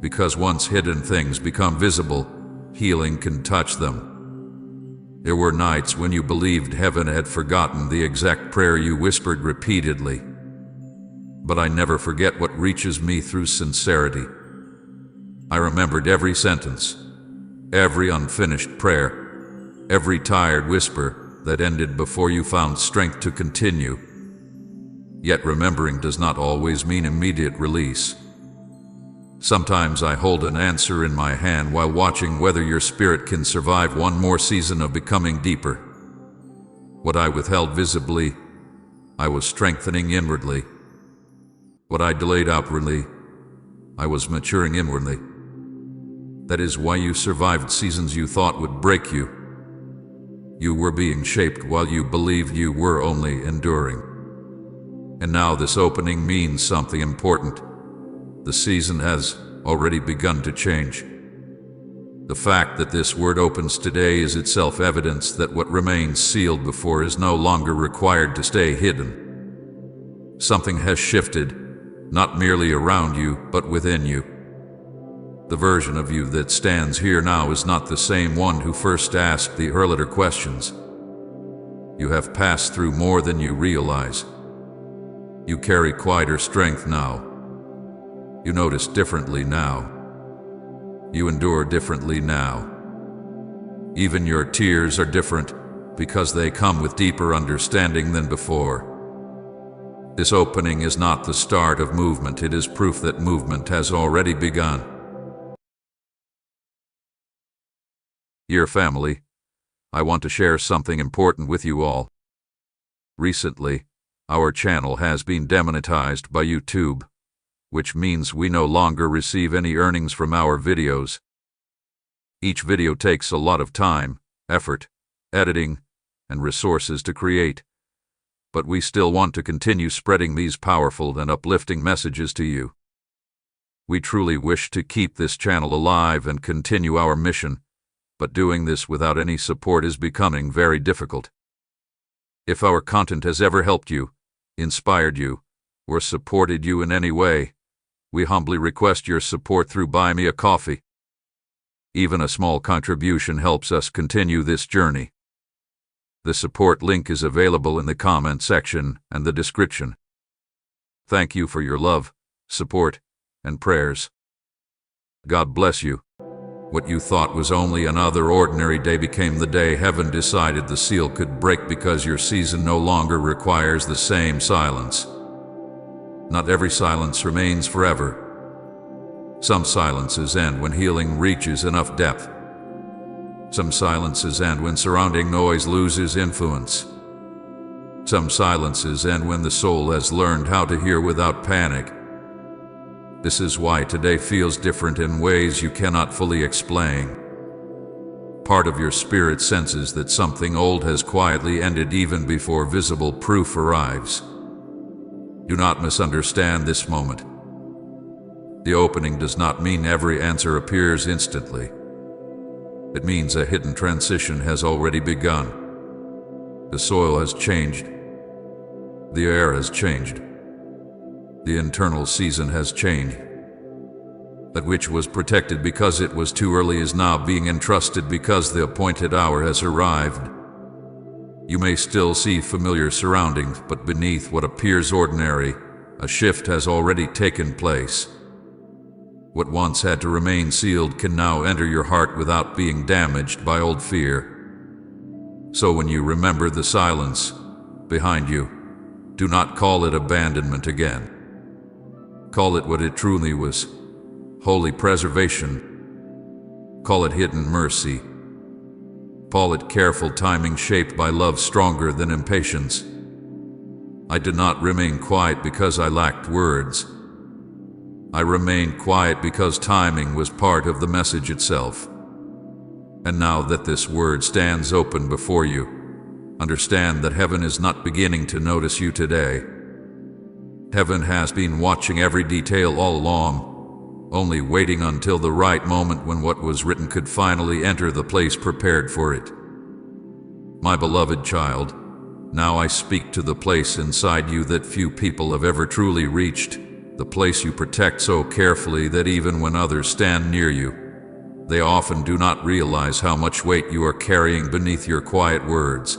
S1: Because once hidden things become visible, healing can touch them. There were nights when you believed heaven had forgotten the exact prayer you whispered repeatedly. But I never forget what reaches me through sincerity. I remembered every sentence, every unfinished prayer, every tired whisper that ended before you found strength to continue. Yet remembering does not always mean immediate release. Sometimes I hold an answer in my hand while watching whether your spirit can survive one more season of becoming deeper. What I withheld visibly, I was strengthening inwardly. What I delayed outwardly, I was maturing inwardly. That is why you survived seasons you thought would break you. You were being shaped while you believed you were only enduring. And now this opening means something important. The season has already begun to change. The fact that this word opens today is itself evidence that what remains sealed before is no longer required to stay hidden. Something has shifted, not merely around you, but within you. The version of you that stands here now is not the same one who first asked the earlier questions. You have passed through more than you realize. You carry quieter strength now. You notice differently now. You endure differently now. Even your tears are different because they come with deeper understanding than before. This opening is not the start of movement, it is proof that movement has already begun. Dear family, I want to share something important with you all. Recently, our channel has been demonetized by YouTube. which means we no longer receive any earnings from our videos. Each video takes a lot of time, effort, editing, and resources to create, but we still want to continue spreading these powerful and uplifting messages to you. We truly wish to keep this channel alive and continue our mission, but doing this without any support is becoming very difficult. If our content has ever helped you, inspired you, or supported you in any way, we humbly request your support through Buy Me a Coffee. Even a small contribution helps us continue this journey. The support link is available in the comment section and the description. Thank you for your love, support, and prayers. God bless you. What you thought was only another ordinary day became the day heaven decided the seal could break, because your season no longer requires the same silence. Not every silence remains forever. Some silences end when healing reaches enough depth. Some silences end when surrounding noise loses influence. Some silences end when the soul has learned how to hear without panic. This is why today feels different in ways you cannot fully explain. Part of your spirit senses that something old has quietly ended even before visible proof arrives. Do not misunderstand this moment. The opening does not mean every answer appears instantly. It means a hidden transition has already begun. The soil has changed. The air has changed. The internal season has changed. That which was protected because it was too early is now being entrusted because the appointed hour has arrived. You may still see familiar surroundings, but beneath what appears ordinary, a shift has already taken place. What once had to remain sealed can now enter your heart without being damaged by old fear. So when you remember the silence behind you, do not call it abandonment again. Call it what it truly was: holy preservation. Call it hidden mercy. Call it careful timing shaped by love stronger than impatience. I did not remain quiet because I lacked words. I remained quiet because timing was part of the message itself. And now that this word stands open before you, understand that heaven is not beginning to notice you today. Heaven has been watching every detail all along, only waiting until the right moment when what was written could finally enter the place prepared for it. My beloved child, now I speak to the place inside you that few people have ever truly reached, the place you protect so carefully that even when others stand near you, they often do not realize how much weight you are carrying beneath your quiet words.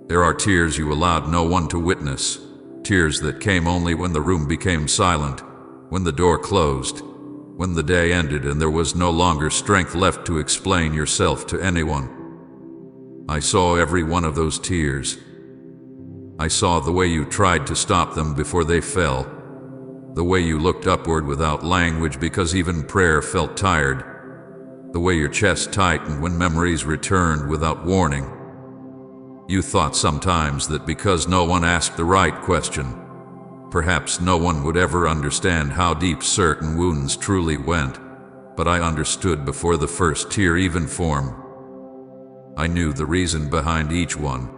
S1: There are tears you allowed no one to witness, tears that came only when the room became silent, when the door closed, when the day ended and there was no longer strength left to explain yourself to anyone. I saw every one of those tears. I saw the way you tried to stop them before they fell, the way you looked upward without language because even prayer felt tired, the way your chest tightened when memories returned without warning. You thought sometimes that because no one asked the right question, perhaps no one would ever understand how deep certain wounds truly went, but I understood before the first tear even formed. I knew the reason behind each one.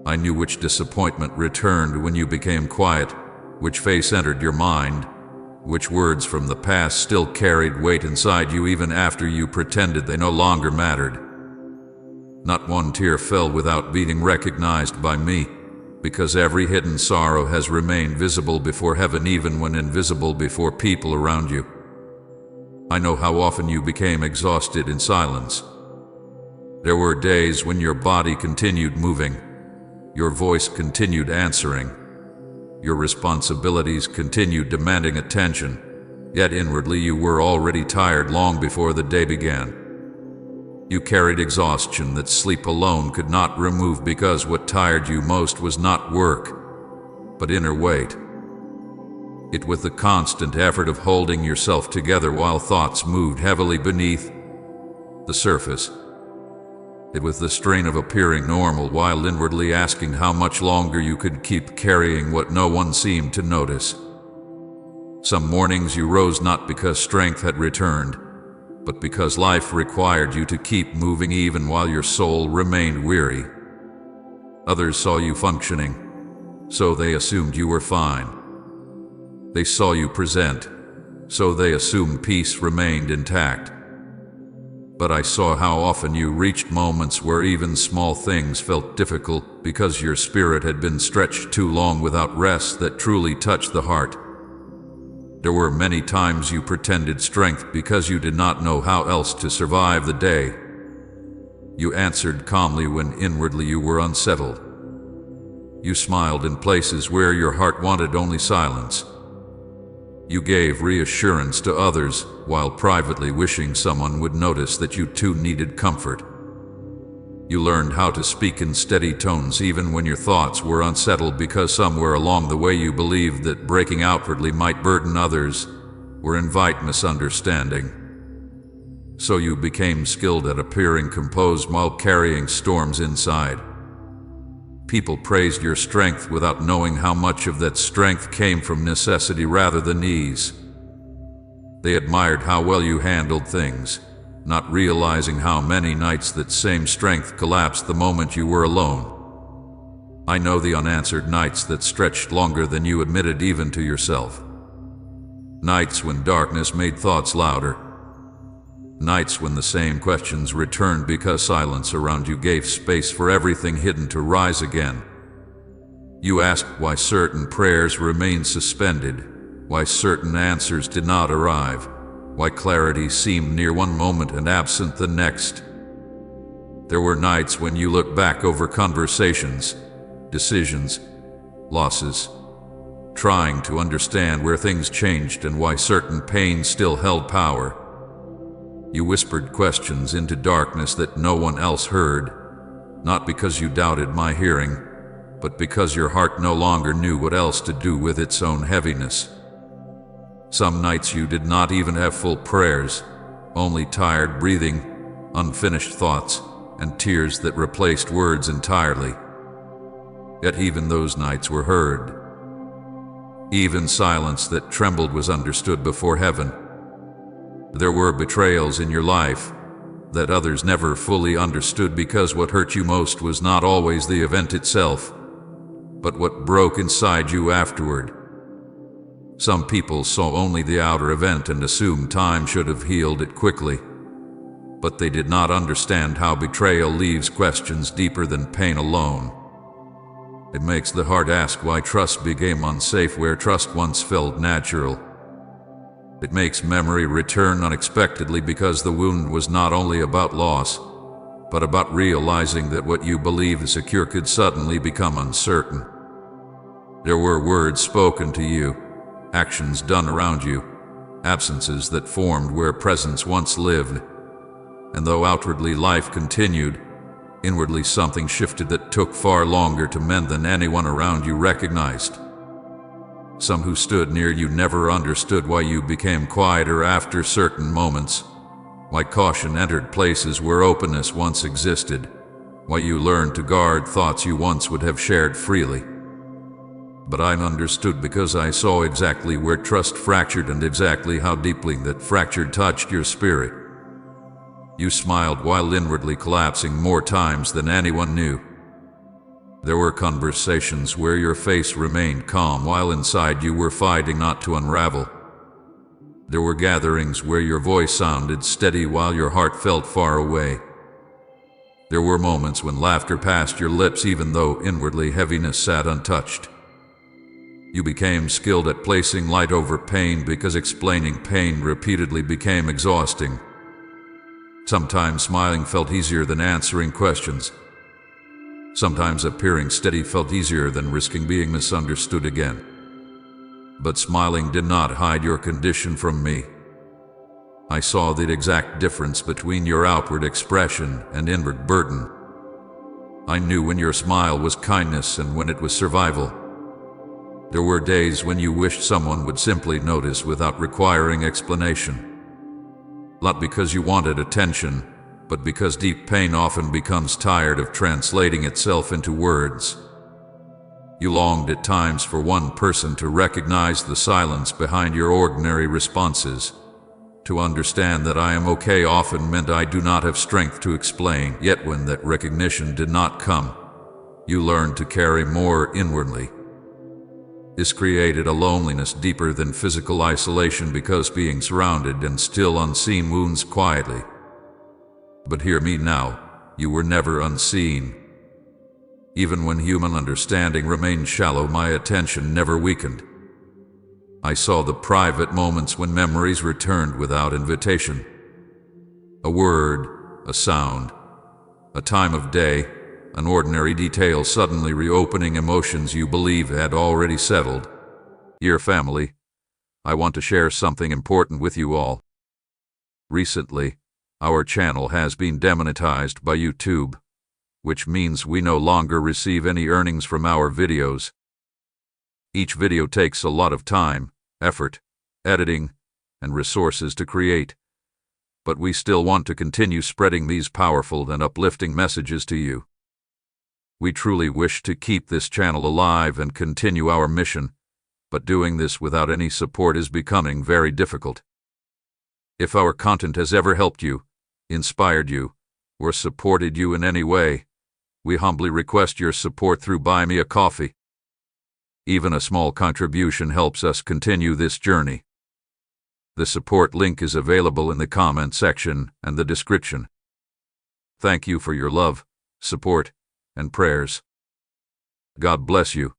S1: I knew which disappointment returned when you became quiet, which face entered your mind, which words from the past still carried weight inside you even after you pretended they no longer mattered. Not one tear fell without being recognized by me, because every hidden sorrow has remained visible before heaven even when invisible before people around you. I know how often you became exhausted in silence. There were days when your body continued moving, your voice continued answering, your responsibilities continued demanding attention, yet inwardly you were already tired long before the day began. You carried exhaustion that sleep alone could not remove because what tired you most was not work, but inner weight. It was the constant effort of holding yourself together while thoughts moved heavily beneath the surface. It was the strain of appearing normal while inwardly asking how much longer you could keep carrying what no one seemed to notice. Some mornings you rose not because strength had returned, but because life required you to keep moving even while your soul remained weary. Others saw you functioning, so they assumed you were fine. They saw you present, so they assumed peace remained intact. But I saw how often you reached moments where even small things felt difficult because your spirit had been stretched too long without rest that truly touched the heart. There were many times you pretended strength because you did not know how else to survive the day. You answered calmly when inwardly you were unsettled. You smiled in places where your heart wanted only silence. You gave reassurance to others while privately wishing someone would notice that you too needed comfort. You learned how to speak in steady tones even when your thoughts were unsettled because somewhere along the way you believed that breaking outwardly might burden others or invite misunderstanding. So you became skilled at appearing composed while carrying storms inside. People praised your strength without knowing how much of that strength came from necessity rather than ease. They admired how well you handled things, not realizing how many nights that same strength collapsed the moment you were alone. I know the unanswered nights that stretched longer than you admitted even to yourself. Nights when darkness made thoughts louder. Nights when the same questions returned because silence around you gave space for everything hidden to rise again. You asked why certain prayers remained suspended, why certain answers did not arrive, why clarity seemed near one moment and absent the next. There were nights when you looked back over conversations, decisions, losses, trying to understand where things changed and why certain pain still held power. You whispered questions into darkness that no one else heard, not because you doubted my hearing, but because your heart no longer knew what else to do with its own heaviness. Some nights you did not even have full prayers, only tired breathing, unfinished thoughts, and tears that replaced words entirely. Yet even those nights were heard. Even silence that trembled was understood before heaven. There were betrayals in your life that others never fully understood because what hurt you most was not always the event itself, but what broke inside you afterward. Some people saw only the outer event and assumed time should have healed it quickly, but they did not understand how betrayal leaves questions deeper than pain alone. It makes the heart ask why trust became unsafe where trust once felt natural. It makes memory return unexpectedly because the wound was not only about loss, but about realizing that what you believed secure could suddenly become uncertain. There were words spoken to you, actions done around you, absences that formed where presence once lived. And though outwardly life continued, inwardly something shifted that took far longer to mend than anyone around you recognized. Some who stood near you never understood why you became quieter after certain moments, why caution entered places where openness once existed, why you learned to guard thoughts you once would have shared freely. But I understood because I saw exactly where trust fractured and exactly how deeply that fracture touched your spirit. You smiled while inwardly collapsing more times than anyone knew. There were conversations where your face remained calm while inside you were fighting not to unravel. There were gatherings where your voice sounded steady while your heart felt far away. There were moments when laughter passed your lips even though inwardly heaviness sat untouched. You became skilled at placing light over pain because explaining pain repeatedly became exhausting. Sometimes smiling felt easier than answering questions. Sometimes appearing steady felt easier than risking being misunderstood again. But smiling did not hide your condition from me. I saw the exact difference between your outward expression and inward burden. I knew when your smile was kindness and when it was survival. There were days when you wished someone would simply notice without requiring explanation. Not because you wanted attention, but because deep pain often becomes tired of translating itself into words. You longed at times for one person to recognize the silence behind your ordinary responses. To understand that I am okay often meant I do not have strength to explain, yet when that recognition did not come, you learned to carry more inwardly. This created a loneliness deeper than physical isolation because being surrounded and still unseen wounds quietly. But hear me now, you were never unseen. Even when human understanding remained shallow, my attention never weakened. I saw the private moments when memories returned without invitation. A word, a sound, a time of day, an ordinary detail suddenly reopening emotions you believe had already settled. Dear family, I want to share something important with you all. Recently, our channel has been demonetized by YouTube, which means we no longer receive any earnings from our videos. Each video takes a lot of time, effort, editing, and resources to create, but we still want to continue spreading these powerful and uplifting messages to you. We truly wish to keep this channel alive and continue our mission, but doing this without any support is becoming very difficult. If our content has ever helped you, inspired you, or supported you in any way, we humbly request your support through Buy Me a Coffee. Even a small contribution helps us continue this journey. The support link is available in the comment section and the description. Thank you for your love, support, and prayers. God bless you.